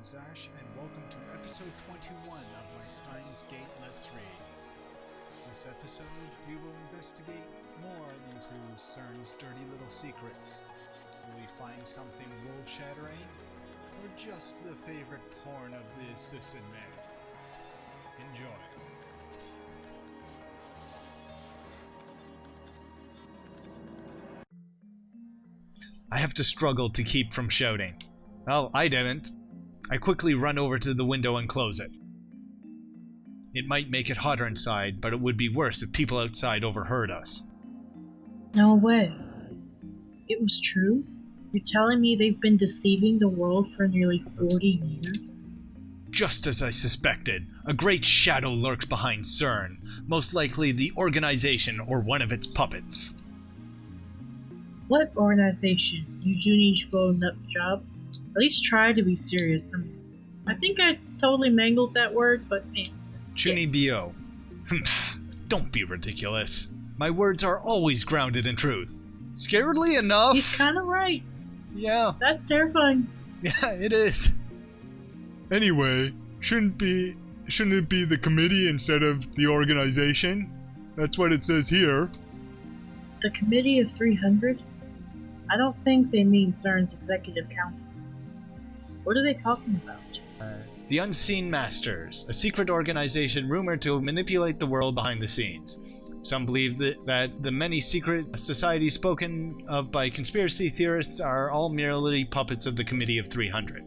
Zash, and welcome to episode 21 of my Steins Gate Let's Read. This episode, we will investigate more into CERN's dirty little secrets. Will we find something world-shattering, or just the favorite porn of the assistant man? Enjoy. I have to struggle to keep from shouting. Well, I didn't. I quickly run over to the window and close it. It might make it hotter inside, but it would be worse if people outside overheard us. No way. It was true? You're telling me they've been deceiving the world for nearly 40 years? Just as I suspected, a great shadow lurks behind CERN, most likely the organization or one of its puppets. What organization? You Juni's blown up job? At least try to be serious. I think I totally mangled that word, but man. Chunibyo. Don't be ridiculous. My words are always grounded in truth. Scaredly enough. He's kinda right. Yeah. That's terrifying. Yeah, it is. Anyway, shouldn't it be the committee instead of the organization? That's what it says here. The Committee of 300? I don't think they mean CERN's Executive Council. What are they talking about? The Unseen Masters, a secret organization rumored to manipulate the world behind the scenes. Some believe that the many secret societies spoken of by conspiracy theorists are all merely puppets of the Committee of 300.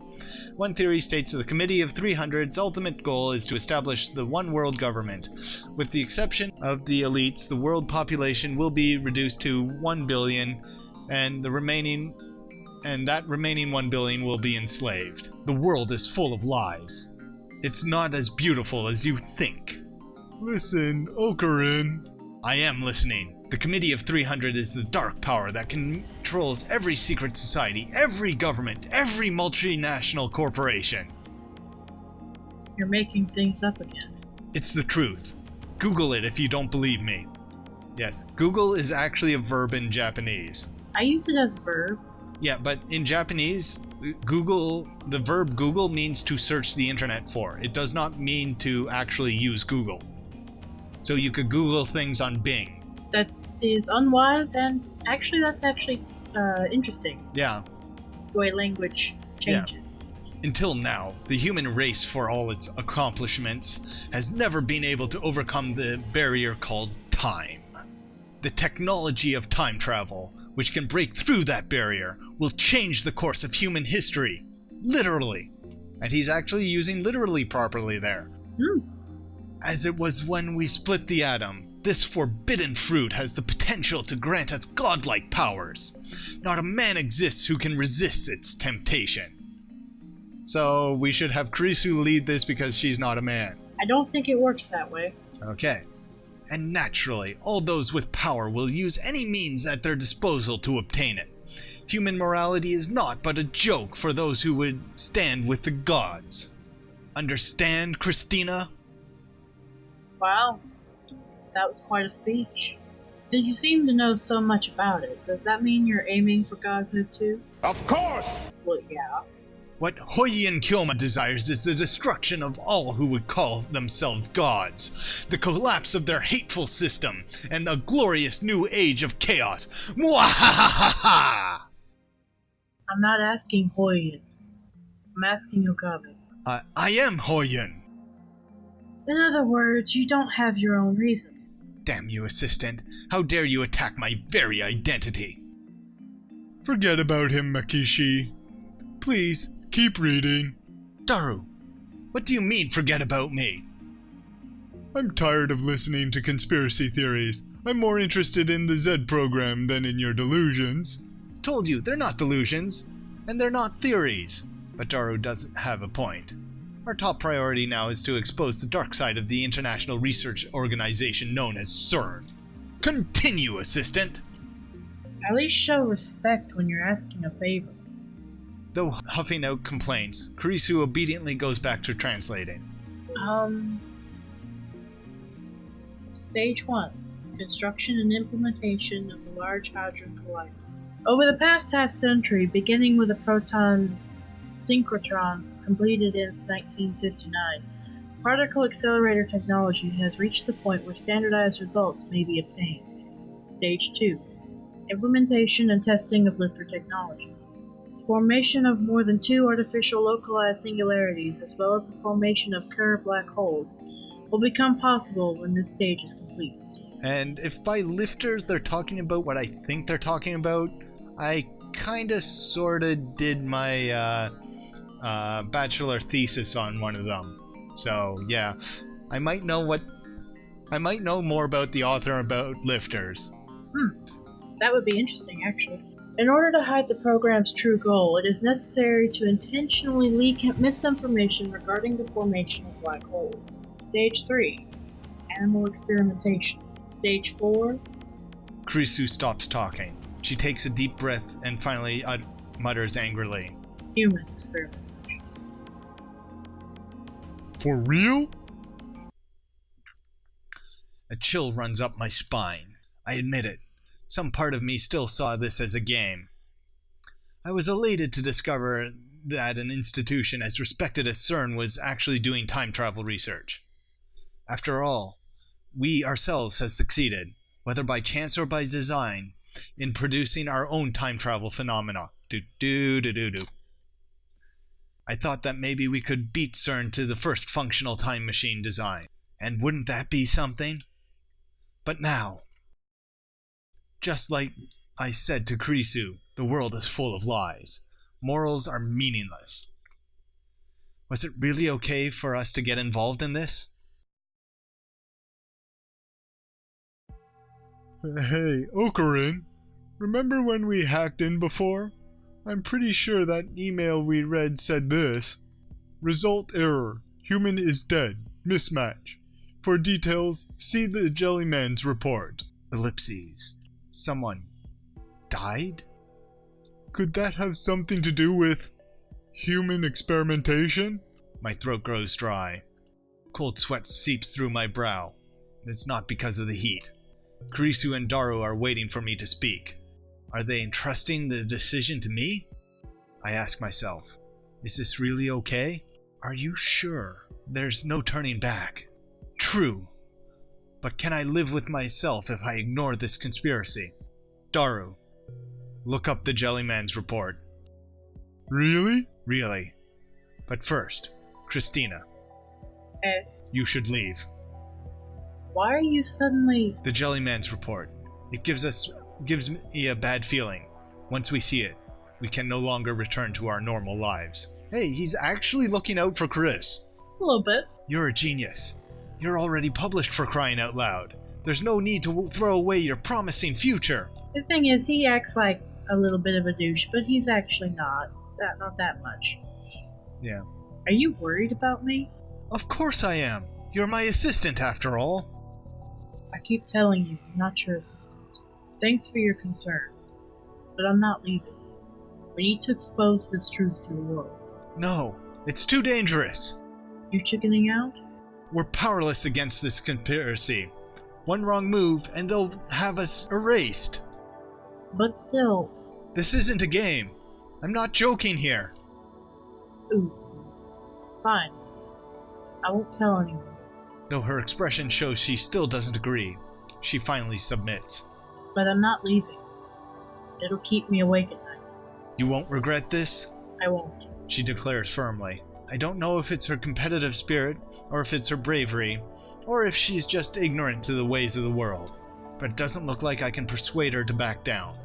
One theory states that the Committee of 300's ultimate goal is to establish the one world government. With the exception of the elites, the world population will be reduced to 1 billion, and that remaining 1 billion will be enslaved. The world is full of lies. It's not as beautiful as you think. Listen, Ocarin. I am listening. The Committee of 300 is the dark power that controls every secret society, every government, every multinational corporation. You're making things up again. It's the truth. Google it if you don't believe me. Yes, Google is actually a verb in Japanese. I use it as a verb. Yeah, but in Japanese, the verb Google means to search the internet for. It does not mean to actually use Google. So you could Google things on Bing. That is unwise, and that's actually interesting. Yeah. The way language changes. Yeah. Until now, the human race, for all its accomplishments, has never been able to overcome the barrier called time. The technology of time travel, which can break through that barrier, will change the course of human history. Literally. And he's actually using literally properly there. As it was when we split the atom, this forbidden fruit has the potential to grant us godlike powers. Not a man exists who can resist its temptation. So we should have Kurisu lead this because she's not a man. I don't think it works that way. Okay. And naturally, all those with power will use any means at their disposal to obtain it. Human morality is not but a joke for those who would stand with the gods. Understand, Christina? Wow, that was quite a speech. Since you seem to know so much about it, does that mean you're aiming for godhood too? Of course! Well, yeah. What Hoyin Kyoma desires is the destruction of all who would call themselves gods, the collapse of their hateful system, and the glorious new age of chaos. Mwahahaha! I'm not asking Hoyin. I'm asking Okabe. I am Hoyin. In other words, you don't have your own reason. Damn you, assistant. How dare you attack my very identity? Forget about him, Makishi. Please, keep reading. Daru, what do you mean, forget about me? I'm tired of listening to conspiracy theories. I'm more interested in the Z program than in your delusions. Told you, they're not delusions, and they're not theories. But Daru doesn't have a point. Our top priority now is to expose the dark side of the international research organization known as CERN. Continue, assistant! At least show respect when you're asking a favor. Though huffing out complaints, Kurisu obediently goes back to translating. Stage 1. Construction and implementation of the Large Hadron Collider. Over the past half-century, beginning with the proton synchrotron completed in 1959, particle accelerator technology has reached the point where standardized results may be obtained. Stage 2. Implementation and testing of lifter technology. Formation of more than 2 artificial localized singularities, as well as the formation of curved black holes, will become possible when this stage is complete. And if by lifters they're talking about what I think they're talking about, I kinda sorta did my bachelor thesis on one of them. So yeah, I might know more about the author about lifters. That would be interesting, actually. In order to hide the program's true goal, it is necessary to intentionally leak misinformation regarding the formation of black holes. Stage 3. Animal experimentation. Stage 4. Krisu stops talking. She takes a deep breath and finally mutters angrily, Human experimentation. "For real?" A chill runs up my spine. I admit it. Some part of me still saw this as a game. I was elated to discover that an institution as respected as CERN was actually doing time travel research. After all, we ourselves have succeeded, whether by chance or by design, in producing our own time travel phenomena. I thought that maybe we could beat CERN to the first functional time machine design. And wouldn't that be something? But now, just like I said to Krisu, the world is full of lies. Morals are meaningless. Was it really okay for us to get involved in this? Hey, Ocarin, remember when we hacked in before? I'm pretty sure that email we read said this. Result error. Human is dead. Mismatch. For details, see the Jellyman's report. Ellipses. Someone died? Could that have something to do with human experimentation? My throat grows dry. Cold sweat seeps through my brow. It's not because of the heat. Krisu and Daru are waiting for me to speak. Are they entrusting the decision to me? I ask myself, is this really okay? Are you sure there's no turning back? True. But can I live with myself if I ignore this conspiracy? Daru, look up the Jellyman's report. Really? Really. But first, Christina. You should leave. Why are you suddenly... The Jellyman's report. It gives me a bad feeling. Once we see it, we can no longer return to our normal lives. Hey, he's actually looking out for Chris. A little bit. You're a genius. You're already published, for crying out loud. There's no need to throw away your promising future. The thing is, he acts like a little bit of a douche, but he's actually not that much. Yeah. Are you worried about me? Of course I am. You're my assistant, after all. I keep telling you, I'm not your assistant. Thanks for your concern, but I'm not leaving. We need to expose this truth to the world. No, it's too dangerous. You chickening out? We're powerless against this conspiracy. One wrong move, and they'll have us erased. But still... This isn't a game. I'm not joking here. Oops. Fine. I won't tell anyone. Though her expression shows she still doesn't agree, she finally submits. But I'm not leaving. It'll keep me awake at night. You won't regret this? I won't. She declares firmly. I don't know if it's her competitive spirit, or if it's her bravery, or if she's just ignorant to the ways of the world. But it doesn't look like I can persuade her to back down.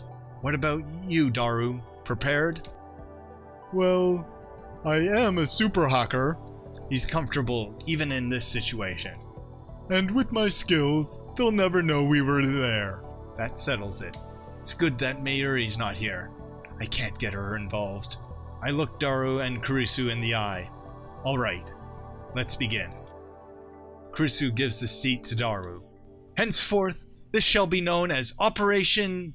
What about you, Daru? Prepared? Well, I am a super hacker. He's comfortable even in this situation. And with my skills, they'll never know we were there. That settles it. It's good that Mayuri's not here. I can't get her involved. I look Daru and Kurisu in the eye. Alright, let's begin. Kurisu gives the seat to Daru. Henceforth, this shall be known as Operation...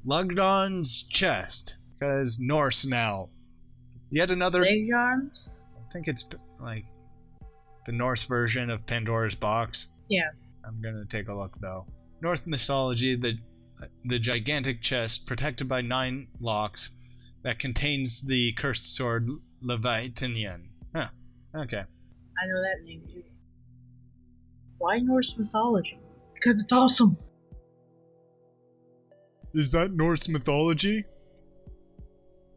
Lugdon's Chest. Because Norse now. Yet another... Legarms? I think it's like the Norse version of Pandora's box. Yeah. I'm gonna take a look though. Norse mythology, the gigantic chest protected by 9 locks that contains the cursed sword Leviatanian. Huh. Okay. I know that name too. Why Norse mythology? Because it's awesome! Is that Norse mythology?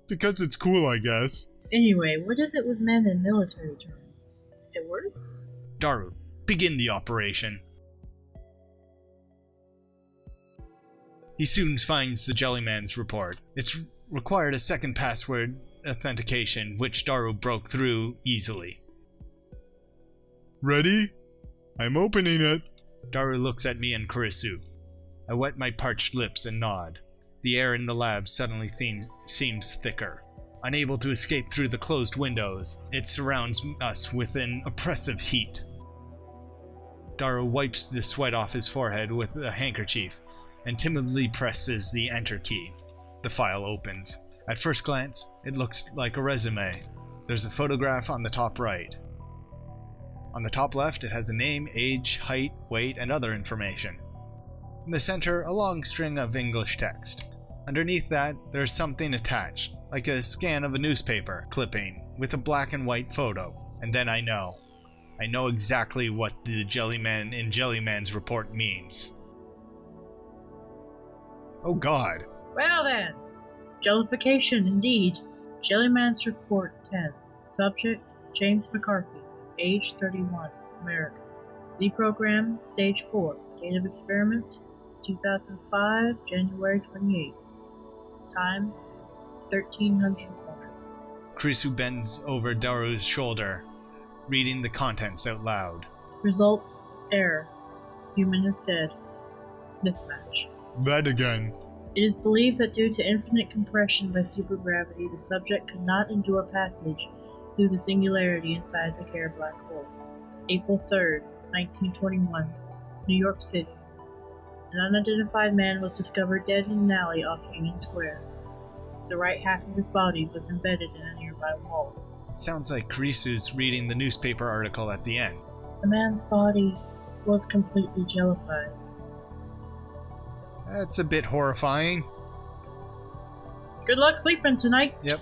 Because it's cool, I guess. Anyway, what is it with men in military terms? It works? Daru, begin the operation. He soon finds the Jellyman's report. It's required a second password authentication, which Daru broke through easily. Ready? I'm opening it. Daru looks at me and Kurisu. I wet my parched lips and nod. The air in the lab suddenly seems thicker. Unable to escape through the closed windows, it surrounds us with an oppressive heat. Daru wipes the sweat off his forehead with a handkerchief and timidly presses the enter key. The file opens. At first glance, it looks like a resume. There's a photograph on the top right. On the top left, it has a name, age, height, weight, and other information. In the center, a long string of English text. Underneath that, there's something attached, like a scan of a newspaper clipping with a black and white photo. And then I know. I know exactly what the Jellyman in Jellyman's report means. Oh God. Well then, jellification indeed. Jellyman's Report 10. Subject, James McCarthy. Age 31. American. Z program, Stage 4. Date of experiment, 2005, January 28. Time, 1300. Kurisu bends over Daru's shoulder, reading the contents out loud. Results, error. Human is dead. Mismatch. That again. It is believed that due to infinite compression by supergravity, the subject could not endure passage through the singularity inside the Care black hole. April 3rd, 1921, New York City. An unidentified man was discovered dead in an alley off Union Square. The right half of his body was embedded in a nearby wall. It sounds like Kurisu's reading the newspaper article at the end. The man's body was completely jellified. That's a bit horrifying. Good luck sleeping tonight. Yep.